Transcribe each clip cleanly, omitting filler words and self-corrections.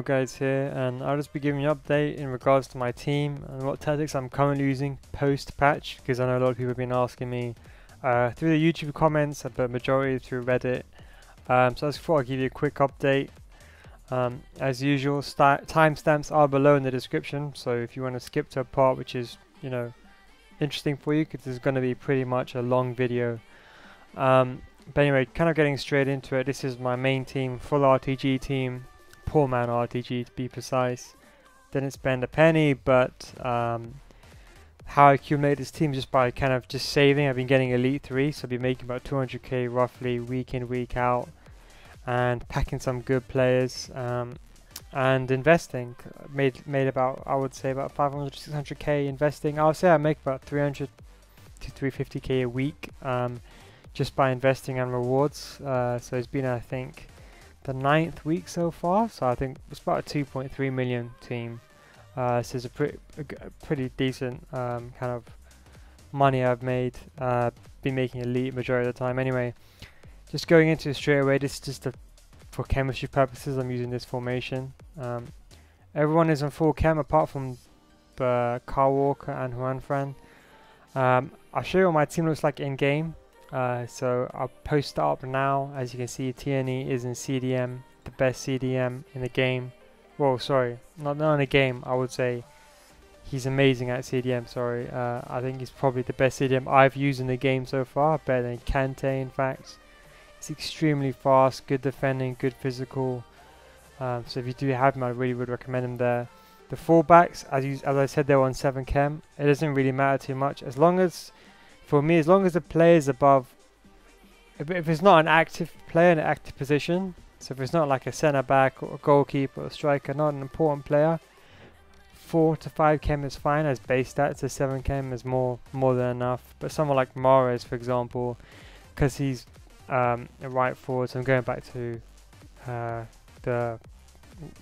Guys here, and I'll just be giving you an update in regards to my team and what tactics I'm currently using post patch, because I know a lot of people have been asking me through the YouTube comments, but majority through Reddit. So I just thought I'd give you a quick update. As usual, timestamps are below in the description, so if you want to skip to a part which is interesting for you, because there's going to be pretty much a long video. But anyway, kind of getting straight into it, this is my main team, full RTG team. Poor man RTG to be precise. Didn't spend a penny, but how I accumulate this team just by kind of just saving. I've been getting Elite 3, so I've been making about 200k roughly week in, week out, and packing some good players and investing. Made about, I would say, about 500 to 600k investing. I would say I make about 300 to 350k a week just by investing and rewards. So it's been, I think, the 9th week so far, so I think it's about a 2.3 million team. So it's a pretty decent kind of money I've made. Been making elite majority of the time. Anyway, just going into it straight away, this is just for chemistry purposes. I'm using this formation. Everyone is on full chem apart from Carl Walker and Juanfran. I'll show you what my team looks like in game. So I'll post it up now. As you can see, TNE is in CDM, the best CDM in the game. Well, sorry, not in the game. I would say he's amazing at CDM. Sorry, I think he's probably the best CDM I've used in the game so far. Better than Kante, in fact. He's extremely fast, good defending, good physical. So if you do have him, I really would recommend him there. The fullbacks, as I said, they're on 7 chem. It doesn't really matter too much as long as. For me, as long as the player is above, if it's not an active player in an active position, so if it's not like a centre back or a goalkeeper or a striker, not an important player, 4 to 5 chem is fine as base stats. A 7 chem is more than enough. But someone like Mahrez, for example, because he's a right forward, so I'm going back to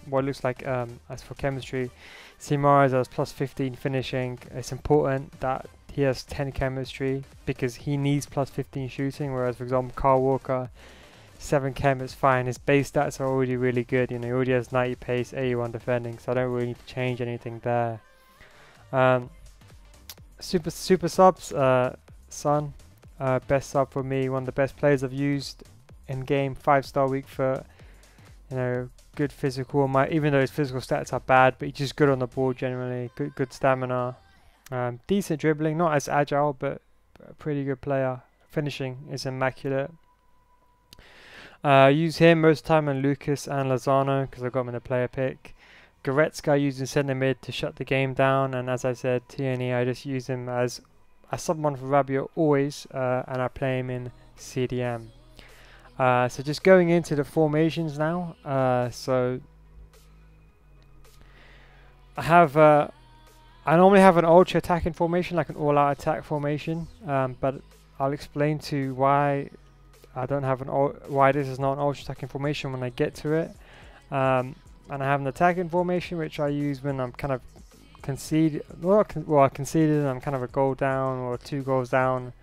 what looks like as for chemistry. See Mahrez as plus 15 finishing. It's important that he has 10 chemistry because he needs plus 15 shooting, whereas for example Carl Walker 7 chem is fine. His base stats are already really good, he already has 90 pace, 81 defending, so I don't really need to change anything there. Super subs, Son, best sub for me, one of the best players I've used in game. 5-star weak foot, good physical, even though his physical stats are bad, but he's just good on the ball generally, good stamina. Decent dribbling, not as agile, but a pretty good player. Finishing is immaculate. Use him most of the time on Lucas and Lozano because I got him in the player pick. Goretzka I use in centre mid to shut the game down, and as I said, TNE I just use him as someone for Rabiot always, and I play him in CDM. So just going into the formations now. So I normally have an ultra attacking formation, like an all-out attack formation, but I'll explain to why I don't have why this is not an ultra attacking formation when I get to it. And I have an attacking formation which I use when I'm kind of conceded. I conceded and I'm kind of a goal down or 2 goals down.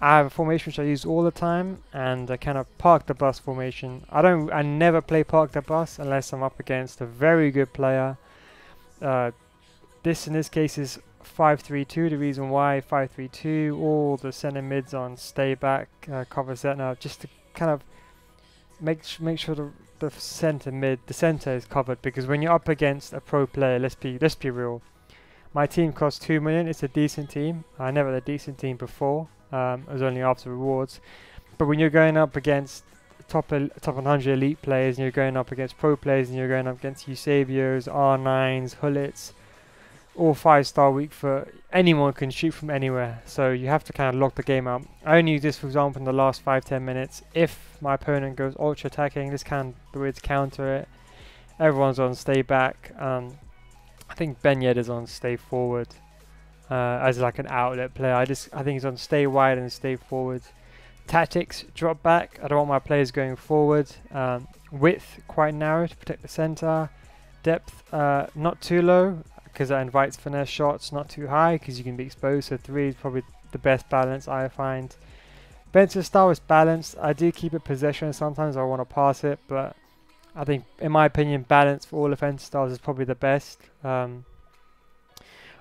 I have a formation which I use all the time, and I kind of park the bus formation. I never play park the bus unless I'm up against a very good player. This in this case is 5-3-2. The reason why 5-3-2, all the centre mids on stay back, cover centre, just to kind of make sure the centre is covered, because when you're up against a pro player, let's be real. My team costs 2 million. It's a decent team. I never had a decent team before. It was only after rewards. But when you're going up against top 100 elite players, and you're going up against pro players, and you're going up against Eusebios, R9s, Hullets, all 5-star weak foot, anyone can shoot from anywhere, so you have to kind of lock the game out. I only use this, for example, in the last 5-10 minutes. If my opponent goes ultra attacking, this can the way to counter it. Everyone's on stay back. I think Ben Yedder's on stay forward as like an outlet player. I think he's on stay wide and stay forward. Tactics, drop back. I don't want my players going forward. Width quite narrow to protect the center. Depth not too low, because that invites finesse shots, not too high because you can be exposed. So 3 is probably the best balance I find. Ben's style is balanced. I do keep it possession. Sometimes I want to pass it, but I think, in my opinion, balance for all offensive styles is probably the best.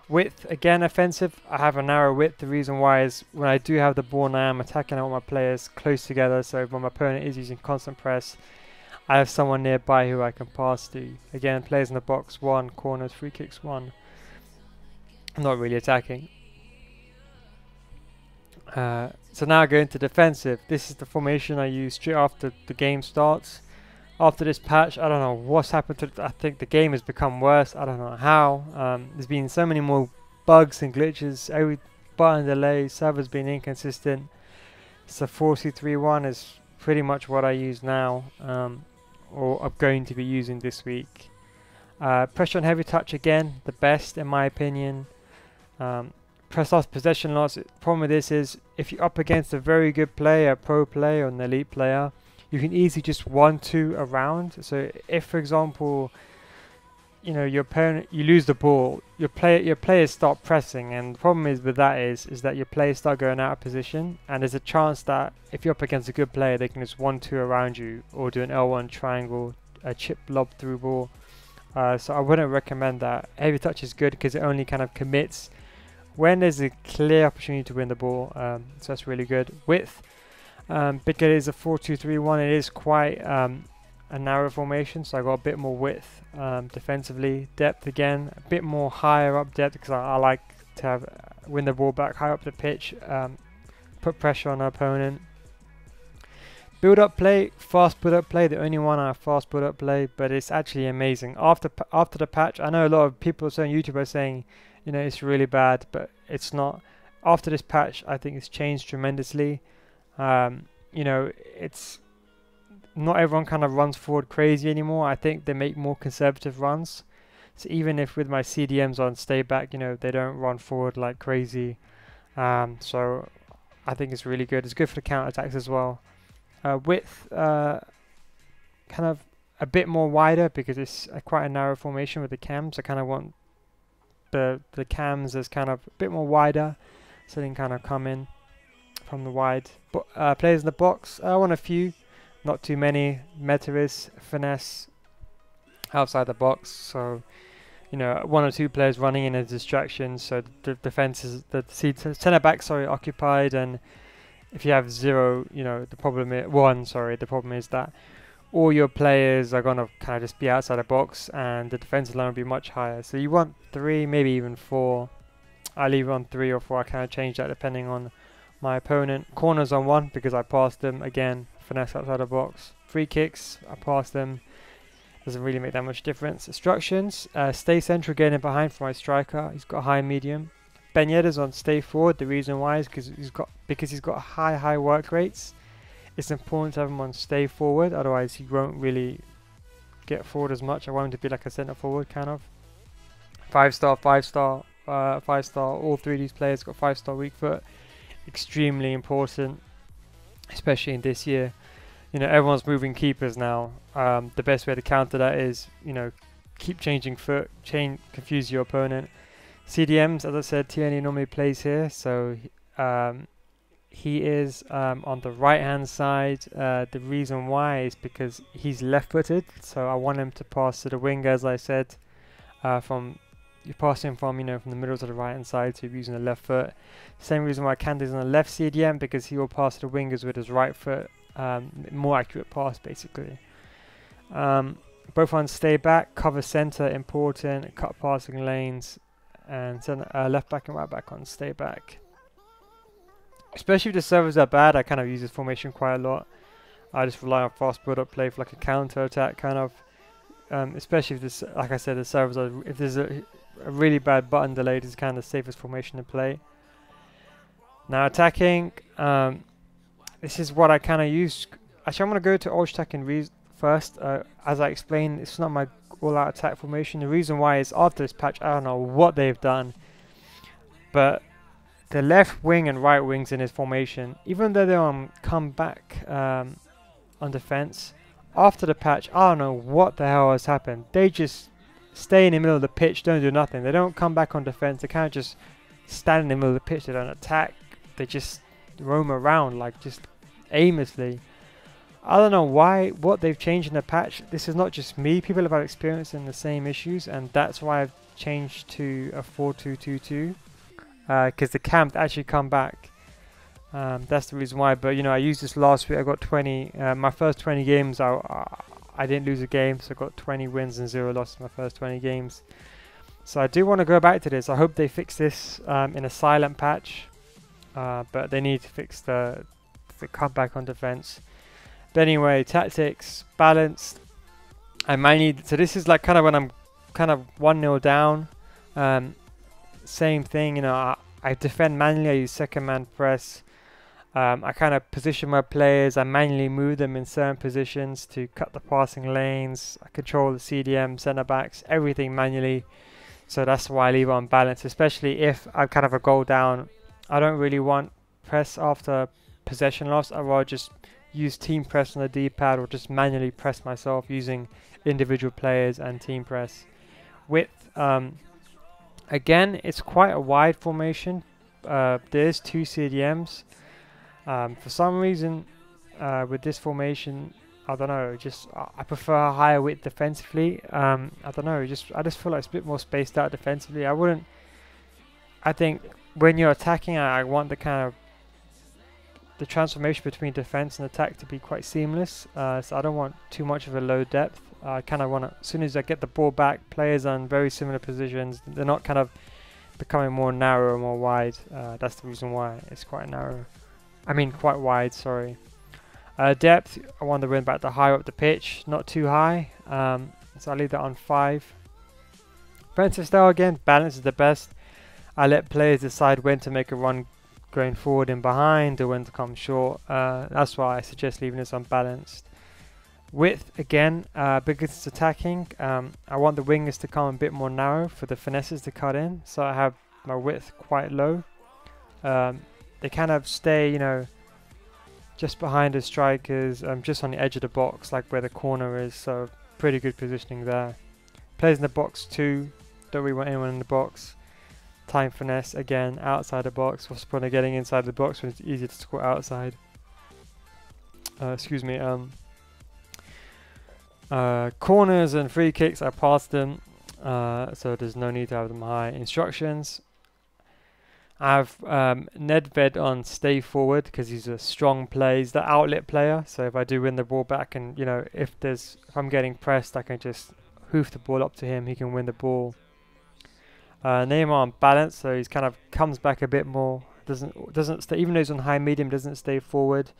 Width, again, offensive, I have a narrow width. The reason why is when I do have the ball and I am attacking all my players close together, so when my opponent is using constant press, I have someone nearby who I can pass to. Again, players in the box 1, corners, free kicks 1. I'm not really attacking. So now going to defensive. This is the formation I use straight after the game starts. After this patch, I don't know what's happened to it. I think the game has become worse. I don't know how. There's been so many more bugs and glitches. Every button delay, server's been inconsistent. So 4-2-3-1 is pretty much what I use now, or I'm going to be using this week. Pressure on heavy touch again, the best in my opinion. Press loss, possession loss. The problem with this is if you're up against a very good player, a pro player or an elite player, you can easily just 1-2 around. So if, for example, you know, your opponent, you lose the ball, your players start pressing, and the problem is with that is that your players start going out of position, and there's a chance that if you're up against a good player, they can just 1-2 around you or do an L1 triangle, a chip lob through ball. So I wouldn't recommend that. Heavy touch is good because it only kind of commits when there's a clear opportunity to win the ball. So that's really good. Width. Because it is a 4-2-3-1, it is quite a narrow formation, so I got a bit more width defensively. Depth again, a bit more higher up depth because I like to have win the ball back high up the pitch, put pressure on the opponent. Build up play, fast build up play. The only one I have fast build up play, but it's actually amazing. After the patch, I know a lot of people on YouTube are saying, you know, it's really bad, but it's not. After this patch, I think it's changed tremendously. You know, it's not everyone kind of runs forward crazy anymore. I think they make more conservative runs. So even if with my CDMs on stay back, you know, they don't run forward like crazy. So I think it's really good. It's good for the counter attacks as well. Width, kind of a bit more wider because it's quite a narrow formation with the cams. I kind of want the cams as kind of a bit more wider, so they can kind of come in from the wide. But players in the box, I want a few, not too many. Meta is finesse outside the box, so you know, 1 or 2 players running in as distractions, so the defense is the centre back, sorry, occupied. And if you have 0, you know, the problem is 1, sorry, the problem is that all your players are gonna kind of just be outside the box, and the defensive line will be much higher. So you want 3, maybe even 4. I leave on 3 or 4. I kind of change that depending on my opponent. Corners on 1 because I passed them. Again, finesse outside the box. Free kicks, I passed them. Doesn't really make that much difference. Instructions, stay central, getting behind for my striker. He's got high medium. Ben Yedder's on stay forward. The reason why is because he's got high work rates. It's important to have him on stay forward, otherwise he won't really get forward as much. I want him to be like a centre forward kind of. 5-star, 5-star, 5-star. All 3 of these players got 5-star weak foot. Extremely important, especially in this year. You know, everyone's moving keepers now. The best way to counter that is, you know, keep changing foot, confuse your opponent. CDMs, as I said, Tierney normally plays here, so he is on the right hand side. The reason why is because he's left footed, so I want him to pass to the wing, as I said. You pass him from, you know, from the middle to the right hand side, so you're using the left foot. Same reason why Kante's on the left CDM, because he will pass to the wingers with his right foot. More accurate pass, basically. Both on stay back, cover center, important, cut passing lanes, and send left back and right back on stay back. Especially if the servers are bad, I kind of use this formation quite a lot. I just rely on fast build up play for like a counter attack kind of. Especially if this, like I said, the servers are, if there's a really bad button delay, this is kind of the safest formation to play. Now attacking, this is what I kind of use. Actually, I'm going to go to ultra attacking first. As I explained, it's not my all-out attack formation. The reason why is after this patch, I don't know what they've done, but the left wing and right wings in his formation, even though they're on comeback on defense, after the patch, I don't know what the hell has happened. They just stay in the middle of the pitch, don't do nothing. They don't come back on defense. They kind of just stand in the middle of the pitch. They don't attack. They just roam around like just aimlessly. I don't know what they've changed in the patch. This is not just me. People have had experience in the same issues, and that's why I've changed to a 4-2-2-2. Because the camp actually come back. That's the reason why. But you know, I used this last week. I got 20. My first 20 games, I didn't lose a game, so I got 20 wins and 0 losses in my first 20 games. So I do want to go back to this. I hope they fix this in a silent patch, but they need to fix the comeback on defense. But anyway, tactics, balanced. I might need. So this is like kind of when I'm kind of 1-0 down. Same thing, you know. I defend manually. I use second man press. I kind of position my players. I manually move them in certain positions to cut the passing lanes. I control the CDM, centre backs, everything manually. So that's why I leave it on balance, especially if I'm kind of a goal down. I don't really want press after possession loss. I'd rather just use team press on the D-pad or just manually press myself using individual players and team press. Width, again, it's quite a wide formation. There's 2 CDMs. For some reason, with this formation, I don't know, just I prefer a higher width defensively. I don't know, I just feel like it's a bit more spaced out defensively. I think when you're attacking, I want the kind of the transformation between defense and attack to be quite seamless. So I don't want too much of a low depth. I kind of want to, as soon as I get the ball back, players are in very similar positions. They're not kind of becoming more narrow or more wide. That's the reason why it's quite narrow. I mean quite wide, sorry. Depth, I want to win back the higher up the pitch, not too high. So I leave that on 5. Defensive style, again, balance is the best. I let players decide when to make a run going forward and behind or when to come short. That's why I suggest leaving this unbalanced. Width, again, because it's attacking, I want the wingers to come a bit more narrow for the finesses to cut in. So I have my width quite low. They kind of stay, you know, just behind the strikers, just on the edge of the box, like where the corner is. So pretty good positioning there. Players in the box too. Don't really want anyone in the box. Time finesse, again, outside the box. What's the point of getting inside the box when it's easier to score outside? Excuse me. Corners and free kicks, I passed them. So there's no need to have them high. Instructions. I have Nedved on stay forward because he's a strong player. He's the outlet player. So if I do win the ball back and, you know, if I'm getting pressed, I can just hoof the ball up to him. He can win the ball. Neymar on balance, so he's kind of comes back a bit more. Doesn't stay, even though he's on high medium, doesn't stay forward.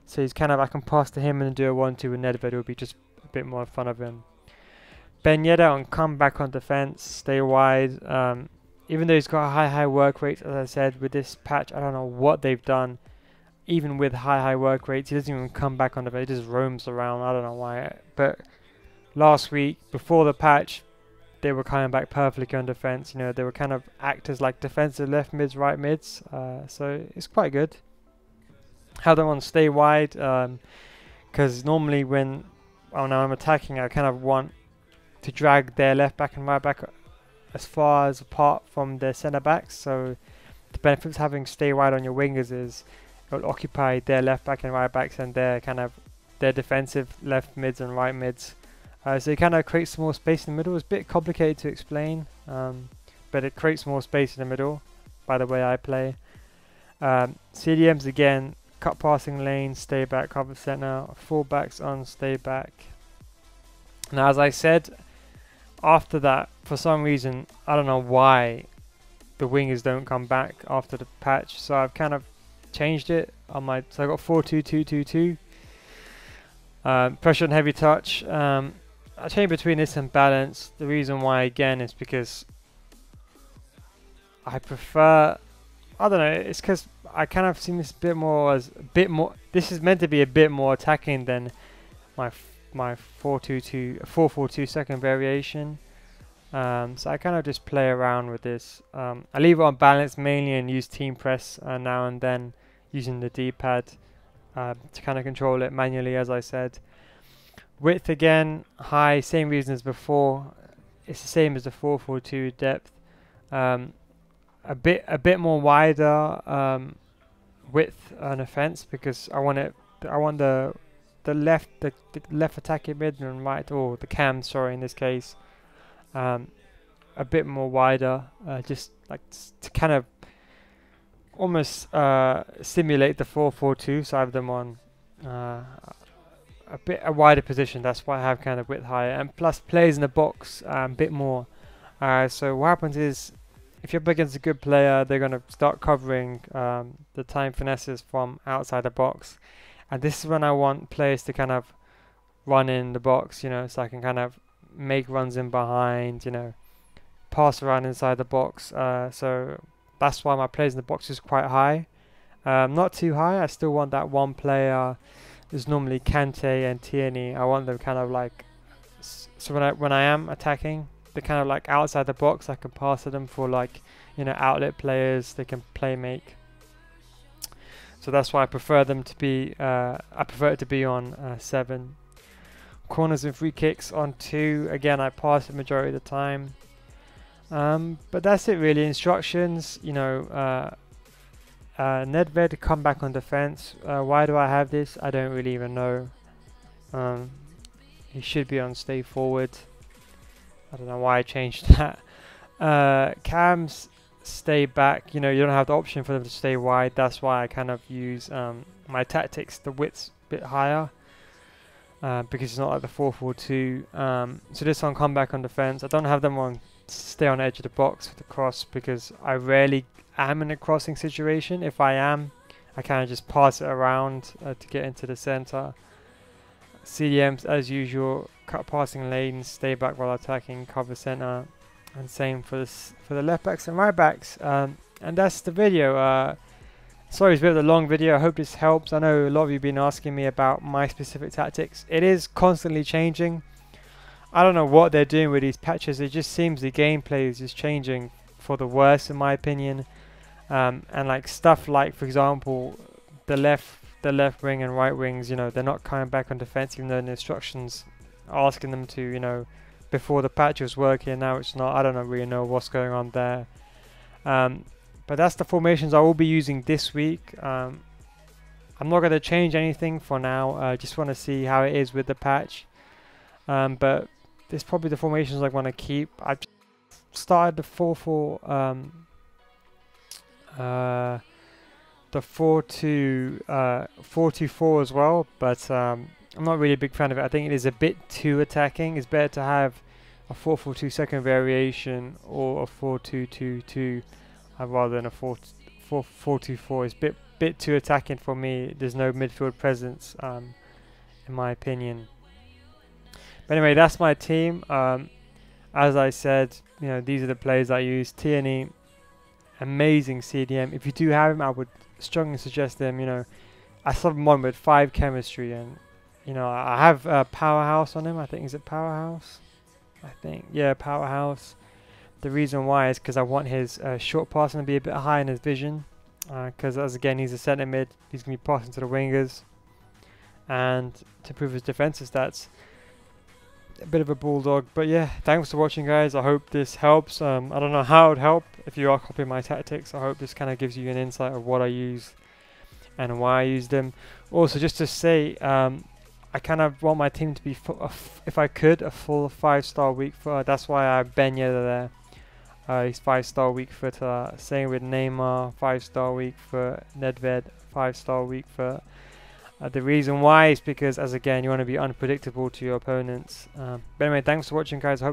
So he's kind of, I can pass to him and do a 1-2 with Nedved. It would be just a bit more in front of him. Ben Yedder on comeback on defense, stay wide. Even though he's got a high work rates, as I said, with this patch, I don't know what they've done. Even with high work rates, he doesn't even come back on defense. He just roams around. I don't know why. But last week, before the patch, they were coming back perfectly on defense. You know, they were kind of actors like defensive left mids, right mids. So it's quite good. Have them on stay wide, because normally when I'm attacking, I kind of want to drag their left back and right back as far as apart from their centre backs. So the benefits of having stay wide on your wingers is it will occupy their left back and right backs and their kind of their defensive left mids and right mids. So it kind of creates more space in the middle. It's a bit complicated to explain, but it creates more space in the middle by the way I play. CDMs again, cut passing lanes, stay back, cover centre, fullbacks on stay back. Now as I said, after that, for some reason, I don't know why the wingers don't come back after the patch. So I've kind of changed it on my, so I got 4-2-2-2-2. Pressure and heavy touch. I change between this and balance. The reason why again is because I prefer, I don't know, it's because I kind of see this a bit more as a bit more, this is meant to be a bit more attacking than my 4-4-2 second variation. So I kind of just play around with this. I leave it on balance mainly and use team press now and then using the D-pad to kind of control it manually, as I said. Width again, high, same reason as before. It's the same as the 4-4-2 depth. A bit more wider width on offense because I want the the left attacking mid and right, or the cam, sorry, in this case, a bit more wider, just like to kind of almost simulate the 4-4-2. So I have them on a wider position. That's why I have kind of width higher, and plus players in the box a bit more. So what happens is, if you're up against a good player, they're going to start covering the time finesses from outside the box. And this is when I want players to kind of run in the box, you know, so I can kind of make runs in behind, you know, pass around inside the box. So that's why my players in the box is quite high. Not too high. I still want that one player. There's normally Kante and Tierney. I want them kind of like, so when I am attacking, they're kind of like outside the box. I can pass to them for like, you know, outlet players. They can play make. So that's why I prefer them to be. I prefer it to be on 7. Corners and free kicks on 2. Again, I pass the majority of the time. But that's it really. Instructions. You know, Nedved come back on defense. Why do I have this? I don't really even know. He should be on stay forward. I don't know why I changed that. Cams stay back. You know, you don't have the option for them to stay wide. That's why I kind of use my tactics, the width's a bit higher, because it's not like the 4-4-2. So this one come back on defense. I don't have them on stay on the edge of the box for the cross, because I rarely am in a crossing situation. If I am, I kind of just pass it around to get into the center. CDMs as usual, cut passing lanes, stay back while attacking, cover center, and same for the left backs and right backs. And that's the video. Sorry, it's a bit of a long video. I hope this helps. I know a lot of you have been asking me about my specific tactics. It is constantly changing. I don't know what they're doing with these patches. It just seems the gameplay is just changing for the worse, in my opinion. And like stuff like, for example, the left wing and right wings, you know, they're not coming back on defense, even though the instructions are asking them to, you know, before the patch was working. Now it's not. I don't really know what's going on there. But that's the formations I will be using this week. I'm not going to change anything for now. I just want to see how it is with the patch. But there's probably the formations I want to keep. I started the 4-4 the 4-2-4 as well, but I'm not really a big fan of it. I think it is a bit too attacking. It's better to have a 4-4-2 second variation or a 4-2-2-2 rather than a 4-4-2-4. It's a bit too attacking for me. There's no midfield presence, in my opinion. But anyway, that's my team. As I said, you know, these are the players I use. Tierney, amazing CDM. If you do have him, I would strongly suggest them. You know, I saw one with 5 chemistry, and you know, I have Powerhouse on him. I think, is it Powerhouse? I think, yeah, Powerhouse. The reason why is because I want his short passing to be a bit high in his vision, because as again, he's a centre mid. He's gonna be passing to the wingers, and to improve his defensive stats. A bit of a bulldog. But yeah, thanks for watching, guys. I hope this helps. I don't know how it would help if you are copying my tactics. I hope this kind of gives you an insight of what I use and why I use them. Also, just to say, I kind of want my team to be, if I could, a full 5-star weak foot. That's why I have Ben Yedder there. He's 5-star weak foot. Same with Neymar, 5-star weak foot. Nedved, 5-star weak foot. The reason why is because, as again, you want to be unpredictable to your opponents. But anyway, thanks for watching, guys. I hope